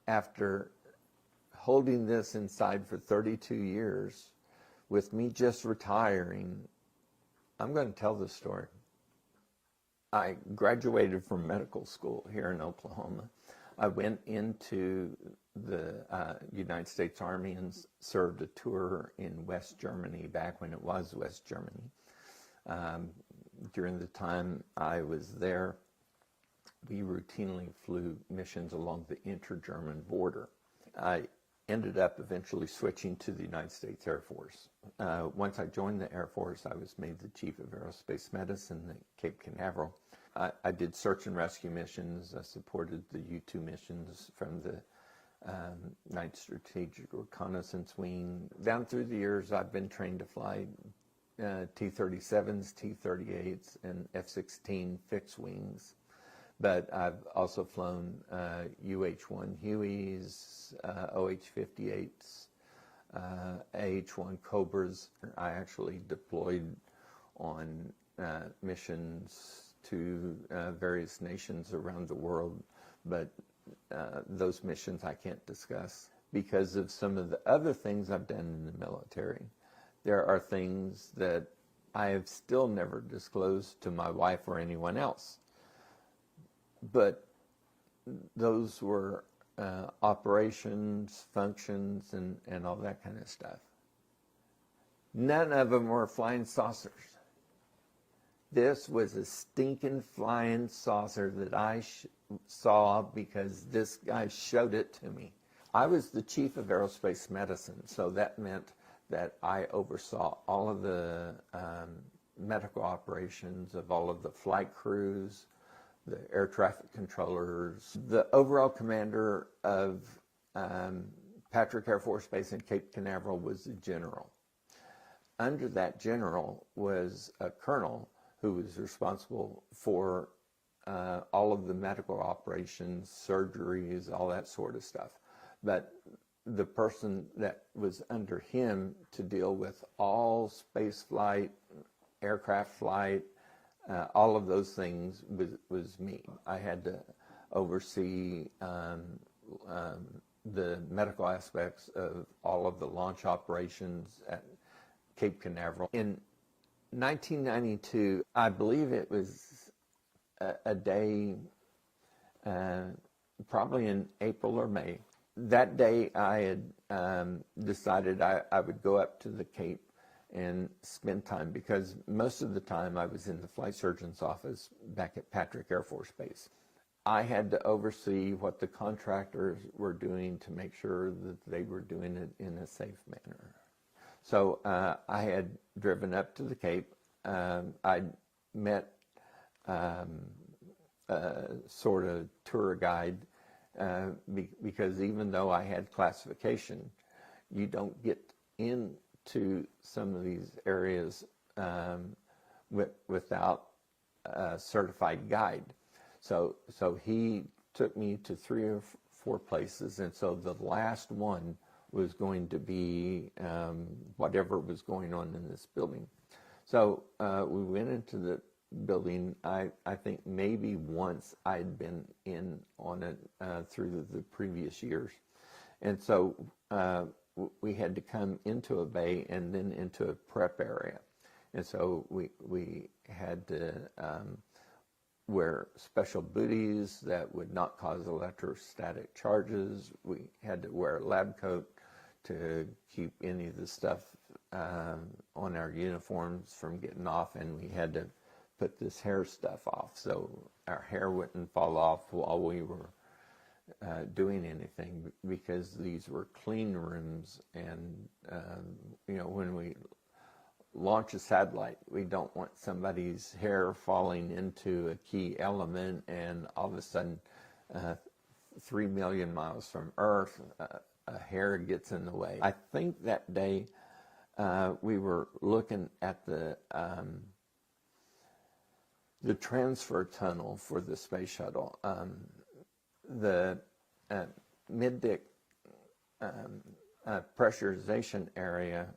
after holding this inside for 32 years, with me just retiring, I'm going to tell this story. I graduated from medical school here in Oklahoma. I went into the United States Army and served a tour in West Germany back when it was West Germany. During the time I was there, we routinely flew missions along the inter-German border. I ended up eventually switching to the United States Air Force. Once I joined the Air Force, I was made the Chief of Aerospace Medicine at Cape Canaveral. I did search and rescue missions. I supported the U-2 missions from the 9th Strategic Reconnaissance Wing. Down through the years, I've been trained to fly T-37s, T-38s, and F-16 fixed wings. But I've also flown UH-1 Hueys, OH-58s, AH-1 Cobras. I actually deployed on missions to various nations around the world, but those missions I can't discuss because of some of the other things I've done in the military. There are things that I have still never disclosed to my wife or anyone else. But those were operations, functions, and all that kind of stuff. None of them were flying saucers. This was a stinking flying saucer that I saw because this guy showed it to me. I was the Chief of Aerospace Medicine, so that meant that I oversaw all of the medical operations of all of the flight crews, the air traffic controllers. The overall commander of Patrick Air Force Base in Cape Canaveral was a general. Under that general was a colonel who was responsible for all of the medical operations, surgeries, all that sort of stuff. But the person that was under him to deal with all space flight, aircraft flight, all of those things was me. I had to oversee the medical aspects of all of the launch operations at Cape Canaveral. In 1992, I believe it was a day, probably in April or May. That day I had decided I would go up to the Cape and spend time, because most of the time I was in the flight surgeon's office back at Patrick Air Force Base. I had to oversee what the contractors were doing to make sure that they were doing it in a safe manner. So I had driven up to the Cape. I met a sort of tour guide because even though I had classification, you don't get into some of these areas without a certified guide. So he took me to 3 or 4 places, and so the last one was going to be whatever was going on in this building. So we went into the building. I think maybe once I'd been in on it through the previous years. And so we had to come into a bay and then into a prep area. And so we had to wear special booties that would not cause electrostatic charges. We had to wear a lab coat to keep any of the stuff on our uniforms from getting off, and we had to put this hair stuff off so our hair wouldn't fall off while we were doing anything, because these were clean rooms, and you know, when we launch a satellite, we don't want somebody's hair falling into a key element and all of a sudden 3 million miles from Earth a hair gets in the way. I think that day we were looking at the transfer tunnel for the space shuttle. The mid-deck pressurization area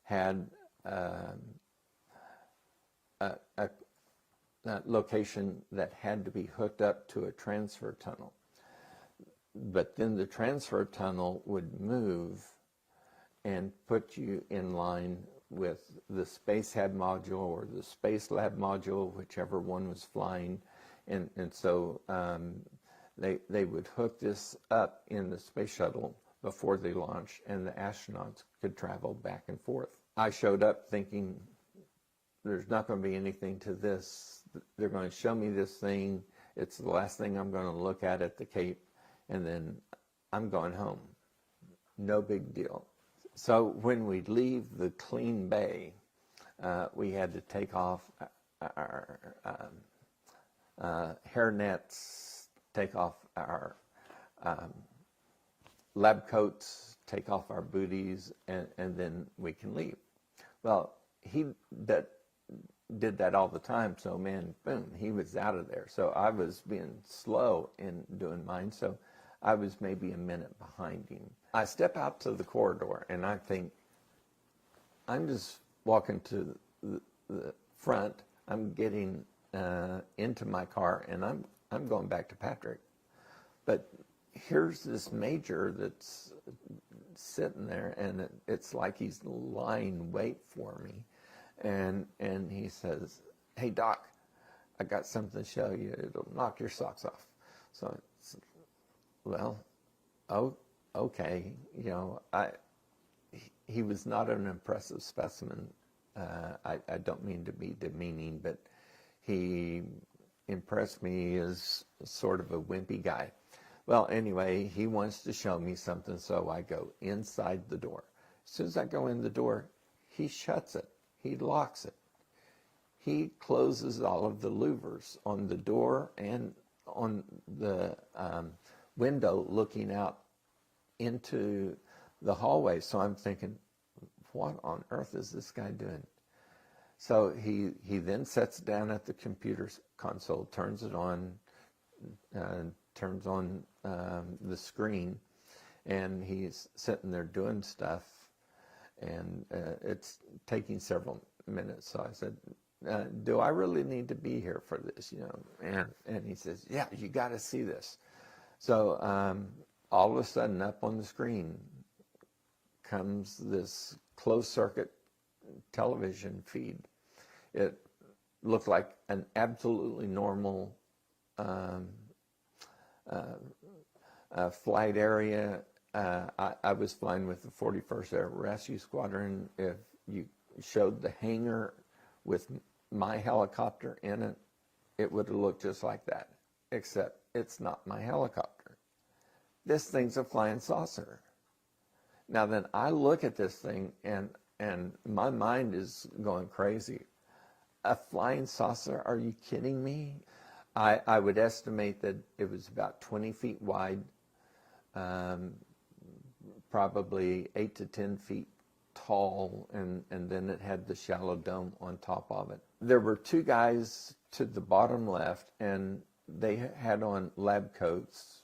had a location that had to be hooked up to a transfer tunnel. but then the transfer tunnel would move and put you in line with the Space Hab module or the Space Lab module, whichever one was flying. And so they would hook this up in the space shuttle before they launched, and the astronauts could travel back and forth. I showed up thinking, there's not going to be anything to this. They're going to show me this thing. It's the last thing I'm going to look at the Cape, and then I'm going home. No big deal. So when we leave the clean bay, we had to take off our hair nets, take off our lab coats, take off our booties, and then we can leave. Well, he did that all the time, so man, boom, he was out of there. So I was being slow in doing mine, so I was maybe a minute behind him. I step out to the corridor, and I think, I'm just walking to the front. I'm getting into my car, and I'm going back to Patrick. But here's this major that's sitting there, and it's like he's lying wait for me. And he says, "Hey, Doc, I got something to show you. It'll knock your socks off." So, well, okay. You know, he was not an impressive specimen. I don't mean to be demeaning, but he impressed me as sort of a wimpy guy. Well, anyway, he wants to show me something, so I go inside the door. As soon as I go in the door, he shuts it. He locks it. He closes all of the louvers on the door and on the window looking out into the hallway. So I'm thinking, what on earth is this guy doing? So he then sits down at the computer console, turns it on, turns on the screen, and he's sitting there doing stuff. And it's taking several minutes. So I said, do I really need to be here for this? You know, and he says, yeah, you got to see this. So all of a sudden, up on the screen comes this closed circuit television feed. It looked like an absolutely normal flight area. I was flying with the 41st Air Rescue Squadron. If you showed the hangar with my helicopter in it, it would have looked just like that, except it's not my helicopter. This thing's a flying saucer. Now then, I look at this thing, and my mind is going crazy. A flying saucer? Are you kidding me? I would estimate that it was about 20 feet wide, probably 8 to 10 feet tall, and then it had the shallow dome on top of it. There were two guys to the bottom left, and they had on lab coats.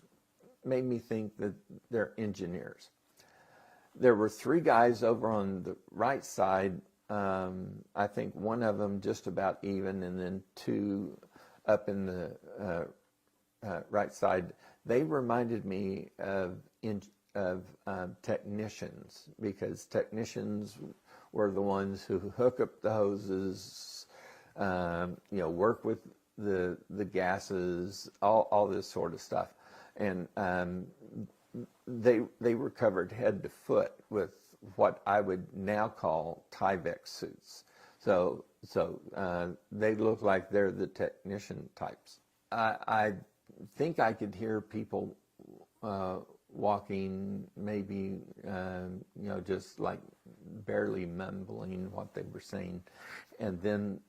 Made me think that they're engineers. There were three guys over on the right side. I think one of them just about even, and then two up in the right side. They reminded me of technicians, because technicians were the ones who hook up the hoses, work with the gases, all this sort of stuff. And they were covered head to foot with what I would now call Tyvek suits. So they look like they're the technician types. I think I could hear people walking, maybe, just like barely mumbling what they were saying. And then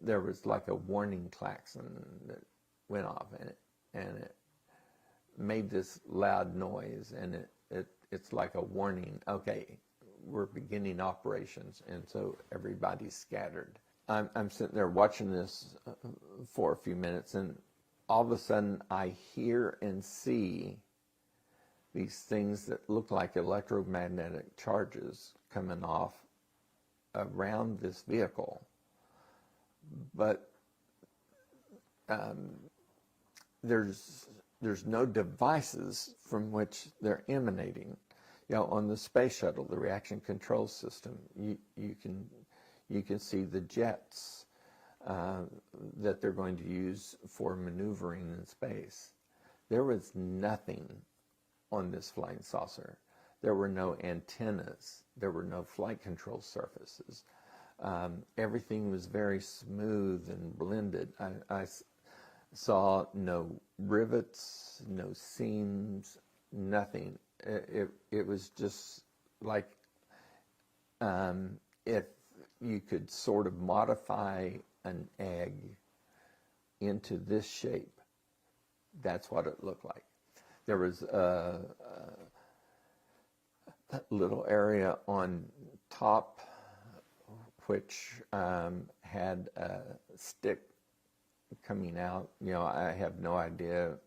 there was like a warning klaxon that went off, and it made this loud noise, and it's like a warning. Okay, we're beginning operations, and so everybody's scattered. I'm sitting there watching this for a few minutes, and all of a sudden I hear and see these things that look like electromagnetic charges coming off around this vehicle. But there's there's no devices from which they're emanating. On the space shuttle, the reaction control system, you can see the jets that they're going to use for maneuvering in space. There was nothing on this flying saucer. There were no antennas. There were no flight control surfaces. Everything was very smooth and blended. I saw no rivets, no seams, nothing. It was just like if you could sort of modify an egg into this shape, that's what it looked like. There was a little area on top which had a stick coming out. I have no idea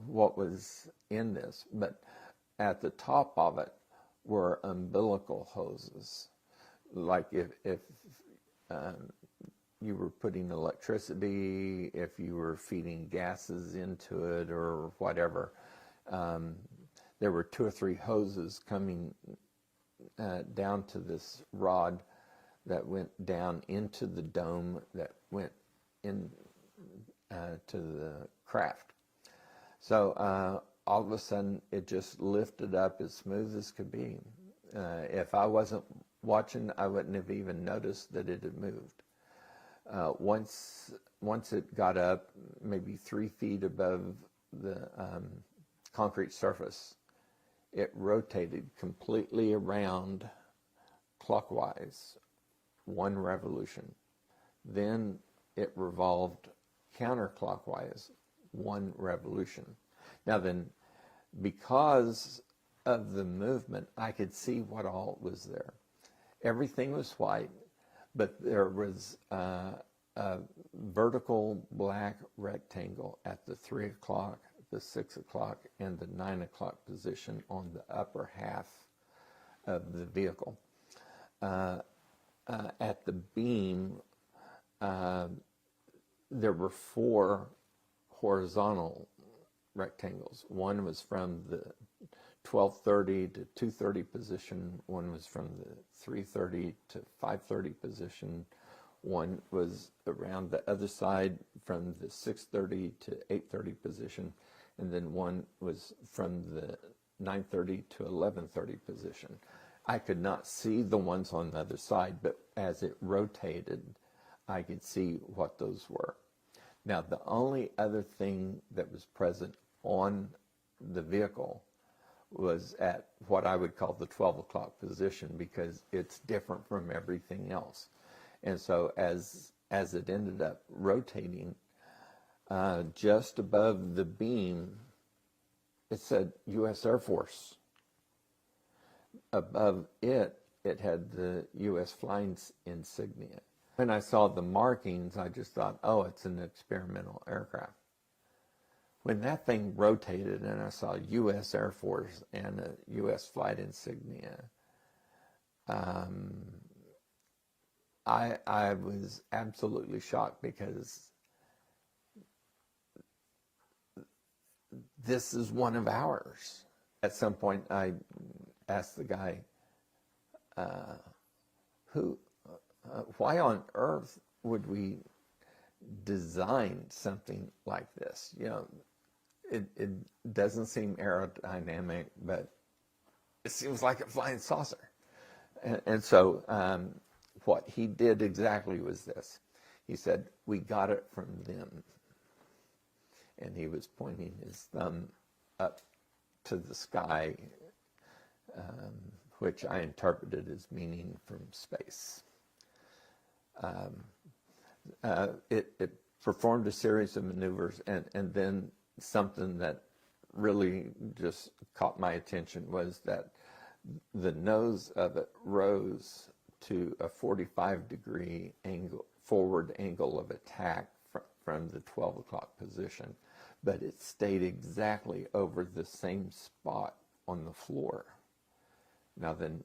what was in this, but at the top of it were umbilical hoses. Like if you were putting electricity, if you were feeding gases into it or whatever, there were 2 or 3 hoses coming down to this rod that went down into the dome that went in to the craft. So all of a sudden it just lifted up as smooth as could be. If I wasn't watching, I wouldn't have even noticed that it had moved. Once it got up maybe 3 feet above the concrete surface, it rotated completely around clockwise, 1 revolution. Then it revolved counterclockwise, 1 revolution. Now then, because of the movement, I could see what all was there. Everything was white, but there was a vertical black rectangle at the 3 o'clock, the 6 o'clock, and the 9 o'clock position on the upper half of the vehicle. At the beam, there were 4 horizontal rectangles. One was from the 12:30 to 2:30 position. One was from the 3:30 to 5:30 position. One was around the other side from the 6:30 to 8:30 position. And then one was from the 9:30 to 11:30 position. I could not see the ones on the other side, but as it rotated, I could see what those were. Now, the only other thing that was present on the vehicle was at what I would call the 12 o'clock position, because it's different from everything else. And so as it ended up rotating, just above the beam, it said U.S. Air Force. Above it, it had the U.S. flying insignia. When I saw the markings, I just thought, oh, it's an experimental aircraft. When that thing rotated and I saw U.S. Air Force and a U.S. flight insignia, I was absolutely shocked, because this is one of ours. At some point, I asked the guy, why on earth would we design something like this? It doesn't seem aerodynamic, but it seems like a flying saucer. And so what he did exactly was this. He said, we got it from them. And he was pointing his thumb up to the sky, which I interpreted as meaning from space. It performed a series of maneuvers, and then something that really just caught my attention was that the nose of it rose to a 45-degree angle, forward angle of attack from the 12 o'clock position, but it stayed exactly over the same spot on the floor. Now then,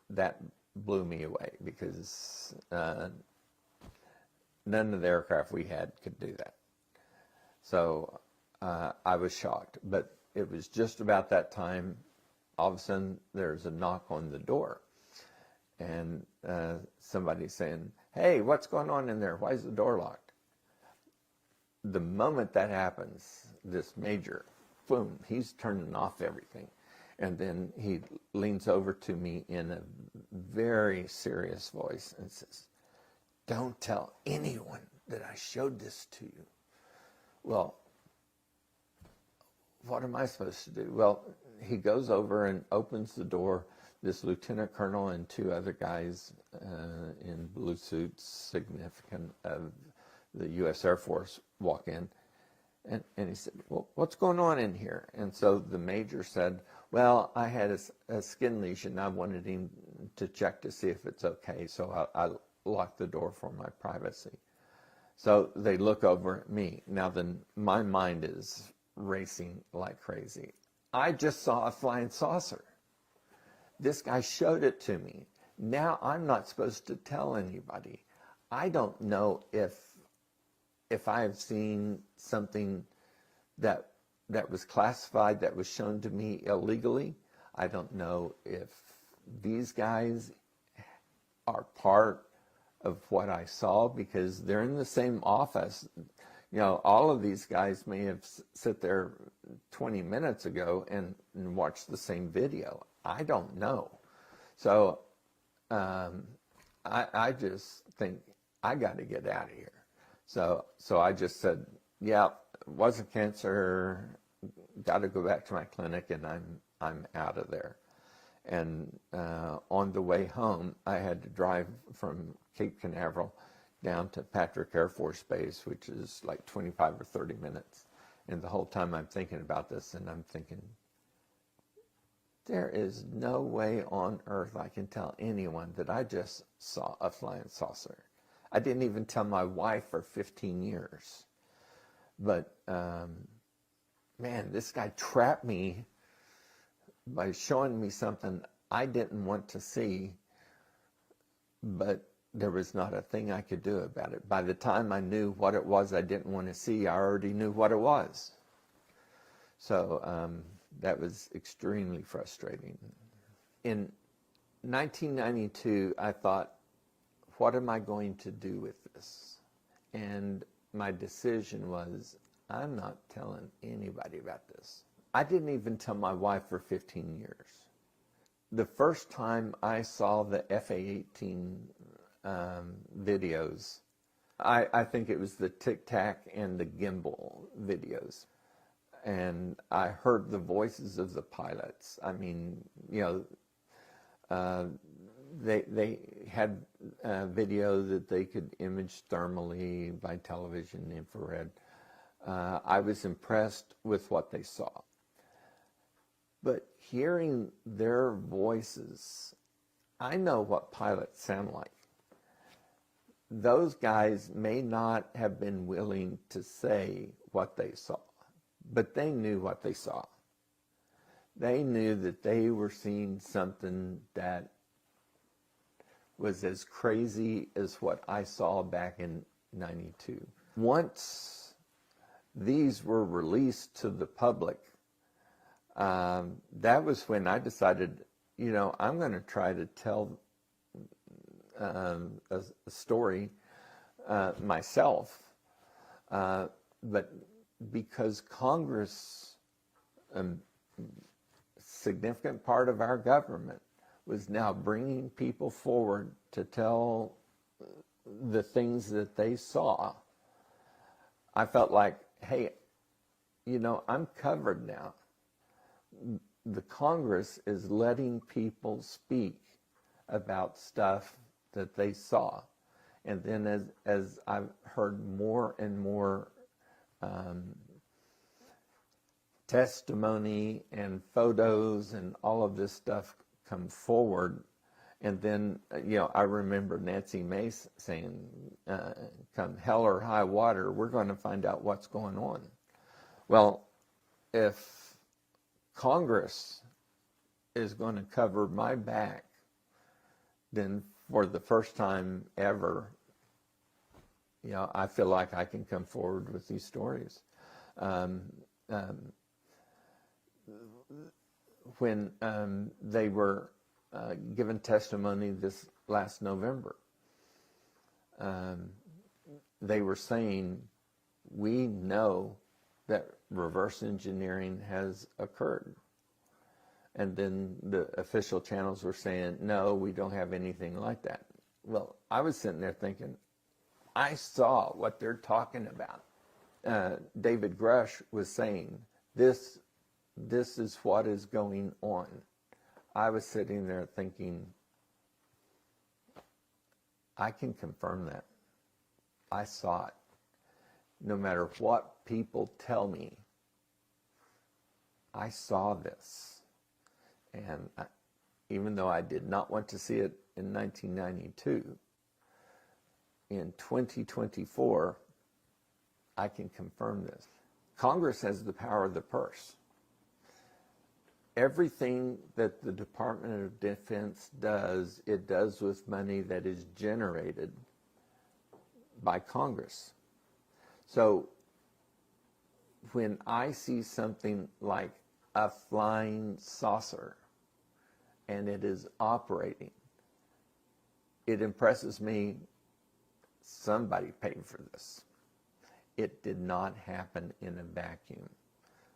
that blew me away, because none of the aircraft we had could do that. So I was shocked. But it was just about that time, all of a sudden, there's a knock on the door. And somebody saying, "Hey, what's going on in there? Why is the door locked?" The moment that happens, this major, boom, he's turning off everything. And then he leans over to me in a very serious voice and says, "Don't tell anyone that I showed this to you." Well, what am I supposed to do? Well, he goes over and opens the door. This lieutenant colonel and two other guys in blue suits, significant of the U.S. Air Force, walk in. And he said, "Well, what's going on in here?" And so the major said, "Well, I had a skin lesion. I wanted him to check to see if it's okay, so I locked the door for my privacy." So they look over at me. Now then, my mind is racing like crazy. I just saw a flying saucer. This guy showed it to me. Now I'm not supposed to tell anybody. I don't know if I've seen something that was classified, that was shown to me illegally. I don't know if these guys are part of what I saw, because they're in the same office. You know, all of these guys may have sit there 20 minutes ago and watched the same video. I don't know. So I just think I got to get out of here. So I just said, "Yeah, it wasn't cancer. Got to go back to my clinic, and I'm out of there." And on the way home, I had to drive from Cape Canaveral down to Patrick Air Force Base, which is like 25 or 30 minutes. And the whole time I'm thinking about this, and I'm thinking, there is no way on earth I can tell anyone that I just saw a flying saucer. I didn't even tell my wife for 15 years. But, man, this guy trapped me by showing me something I didn't want to see, but there was not a thing I could do about it. By the time I knew what it was I didn't want to see, I already knew what it was. So that was extremely frustrating. In 1992, I thought, what am I going to do with this? And my decision was, I'm not telling anybody about this. I didn't even tell my wife for 15 years. The first time I saw the FA-18 videos, I think it was the Tic Tac and the gimbal videos. And I heard the voices of the pilots. I mean, you know, they had video that they could image thermally by television, infrared. I was impressed with what they saw. But hearing their voices, I know what pilots sound like. Those guys may not have been willing to say what they saw, but they knew what they saw. They knew that they were seeing something that was as crazy as what I saw back in '92. Once these were released to the public, that was when I decided, you know, I'm going to try to tell a story myself, but because Congress, a significant part of our government, was now bringing people forward to tell the things that they saw, I felt like, hey, you know, I'm covered now. The Congress is letting people speak about stuff that they saw. And then as I've heard more and more testimony and photos and all of this stuff come forward, and then, you know, I remember Nancy Mace saying, come hell or high water, we're going to find out what's going on. Well, if Congress is going to cover my back, then for the first time ever, you know, I feel like I can come forward with these stories. Um, when they were given testimony this last November, they were saying, we know that reverse engineering has occurred. And then the official channels were saying, no, we don't have anything like that. Well, I was sitting there thinking, I saw what they're talking about. David Grush was saying, this is what is going on. I was sitting there thinking, I can confirm that. I saw it. No matter what people tell me, I saw this. And even though I did not want to see it in 1992, in 2024, I can confirm this. Congress has the power of the purse. Everything that the Department of Defense does, it does with money that is generated by Congress. So when I see something like a flying saucer and it is operating, it impresses me, somebody paid for this. It did not happen in a vacuum.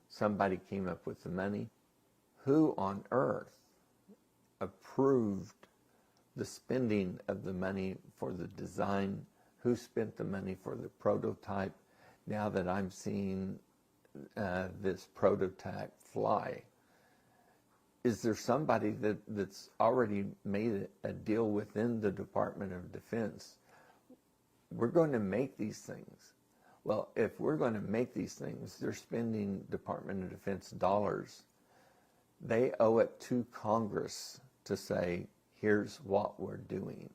Somebody came up with the money. Who on earth approved the spending of the money for the design? Who spent the money for the prototype? Now that I'm seeing this prototype fly, is there somebody that's already made a deal within the Department of Defense? We're going to make these things. Well, if we're going to make these things, they're spending Department of Defense dollars. They owe it to Congress to say, here's what we're doing.